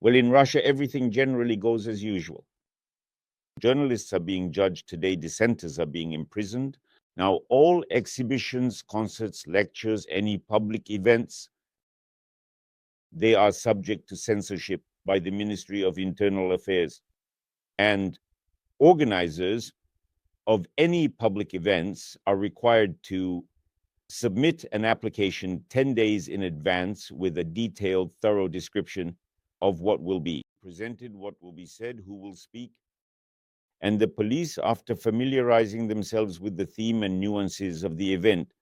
Well, in Russia, everything generally goes as usual. Journalists are being judged today, dissenters are being imprisoned. Now, all exhibitions, concerts, lectures, any public events, they are subject to censorship by the Ministry of Internal Affairs. And organizers of any public events are required to submit an application 10 days in advance with a detailed, thorough description of what will be presented, what will be said, who will speak. And the police, after familiarizing themselves with the theme and nuances of the event,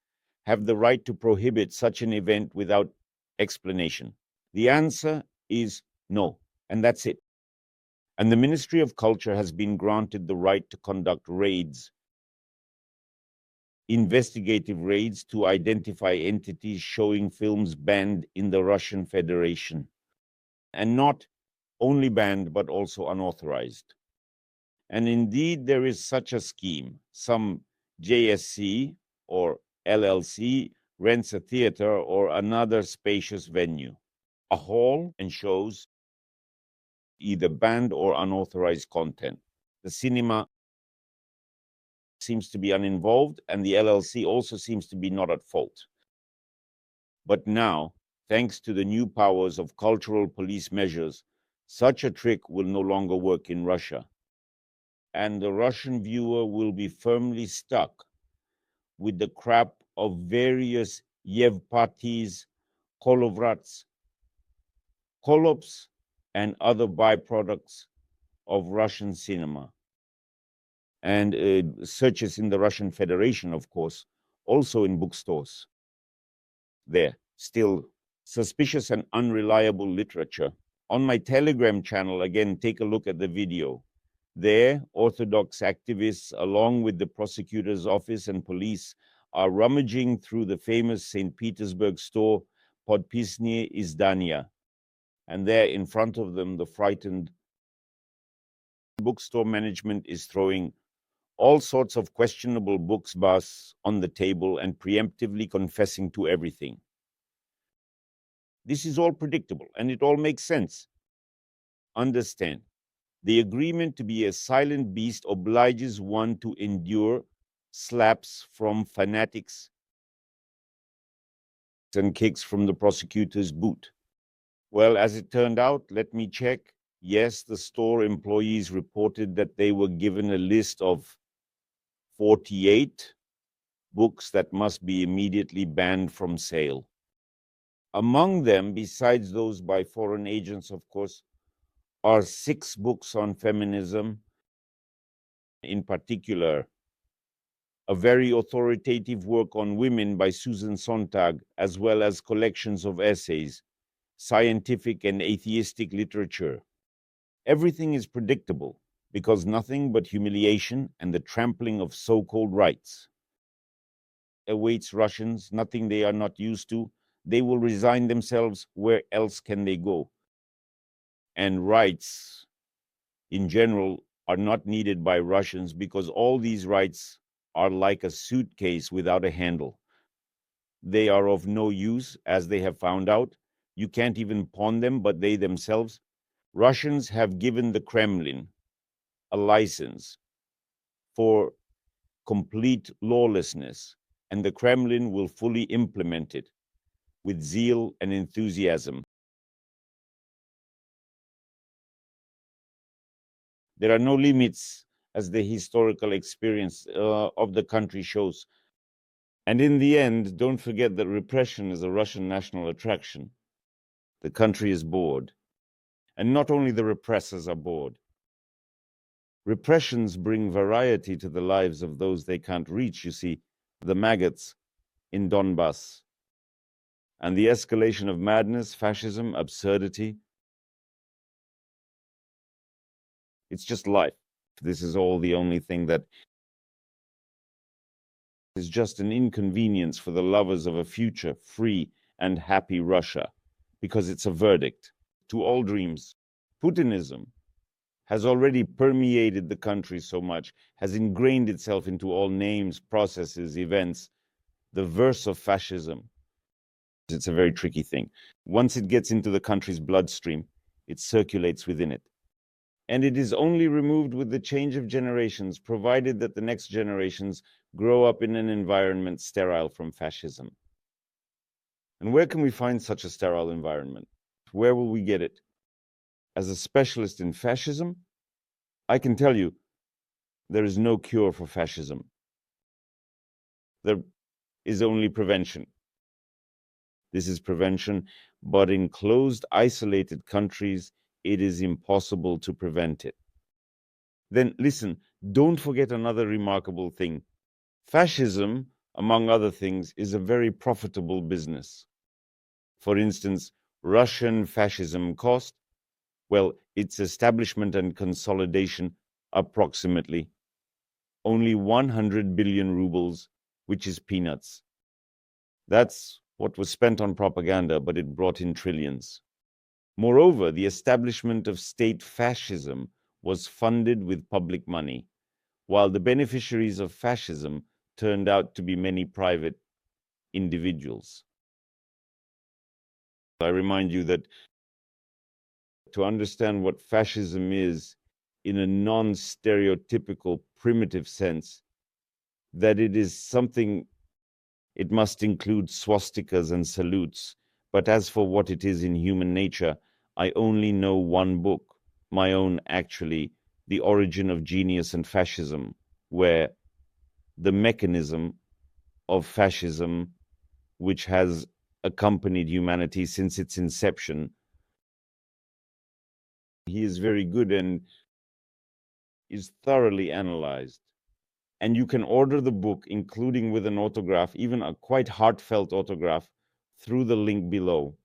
have the right to prohibit such an event without explanation. The answer is no, and that's it. And the Ministry of Culture has been granted the right to conduct raids, investigative raids, to identify entities showing films banned in the Russian Federation. And not only banned, but also unauthorized. And indeed, there is such a scheme. Some JSC or LLC rents a theater or another spacious venue, a hall, and shows either banned or unauthorized content. The cinema seems to be uninvolved, and the LLC also seems to be not at fault. But now, thanks to the new powers of cultural police measures, such a trick will no longer work in Russia. And the Russian viewer will be firmly stuck with the crap of various Yevparties, Kolovrats, Kolops, and other byproducts of Russian cinema. And searches in the Russian Federation, of course, also in bookstores. There, still suspicious and unreliable literature. On my Telegram channel, again, take a look at the video. There, Orthodox activists, along with the prosecutor's office and police, are rummaging through the famous St. Petersburg store, Podpisnie Izdania. And there, in front of them, the frightened bookstore management is throwing all sorts of questionable books on the table and preemptively confessing to everything. This is all predictable, and it all makes sense. Understand, the agreement to be a silent beast obliges one to endure slaps from fanatics and kicks from the prosecutor's boot. Well, as it turned out, let me check. Yes, the store employees reported that they were given a list of 48 books that must be immediately banned from sale. Among them, besides those by foreign agents, of course, are 6 books on feminism, in particular, a very authoritative work on women by Susan Sontag, as well as collections of essays, scientific and atheistic literature. Everything is predictable, because nothing but humiliation and the trampling of so-called rights awaits Russians, nothing they are not used to. They will resign themselves. Where else can they go? And rights, in general, are not needed by Russians because all these rights are like a suitcase without a handle. They are of no use, as they have found out. You can't even pawn them, but they themselves. Russians have given the Kremlin a license for complete lawlessness, and the Kremlin will fully implement it with zeal and enthusiasm. There are no limits, as the historical experience of the country shows. And in the end, don't forget that repression is a Russian national attraction. The country is bored. And not only the repressors are bored. Repressions bring variety to the lives of those they can't reach. You see, the maggots in Donbass. And the escalation of madness, fascism, absurdity. It's just life. This is all the only thing that is just an inconvenience for the lovers of a future, free and happy Russia, because it's a verdict to all dreams. Putinism has already permeated the country so much, has ingrained itself into all names, processes, events, the verse of fascism. It's a very tricky thing. Once it gets into the country's bloodstream, it circulates within it. And it is only removed with the change of generations, provided that the next generations grow up in an environment sterile from fascism. And where can we find such a sterile environment? Where will we get it? As a specialist in fascism, I can tell you there is no cure for fascism. There is only prevention. This is prevention, but in closed, isolated countries, it is impossible to prevent it. Then listen, don't forget another remarkable thing. Fascism, among other things, is a very profitable business. For instance, Russian fascism cost, well, its establishment and consolidation approximately only 100 billion rubles, which is peanuts. That's what was spent on propaganda, but it brought in trillions. Moreover, the establishment of state fascism was funded with public money, while the beneficiaries of fascism turned out to be many private individuals. I remind you that to understand what fascism is in a non-stereotypical primitive sense, that it is something, it must include swastikas and salutes. But as for what it is in human nature, I only know one book, my own actually, The Origin of Genius and Fascism, where the mechanism of fascism, which has accompanied humanity since its inception, he is very good and is thoroughly analyzed. And you can order the book, including with an autograph, even a quite heartfelt autograph, through the link below.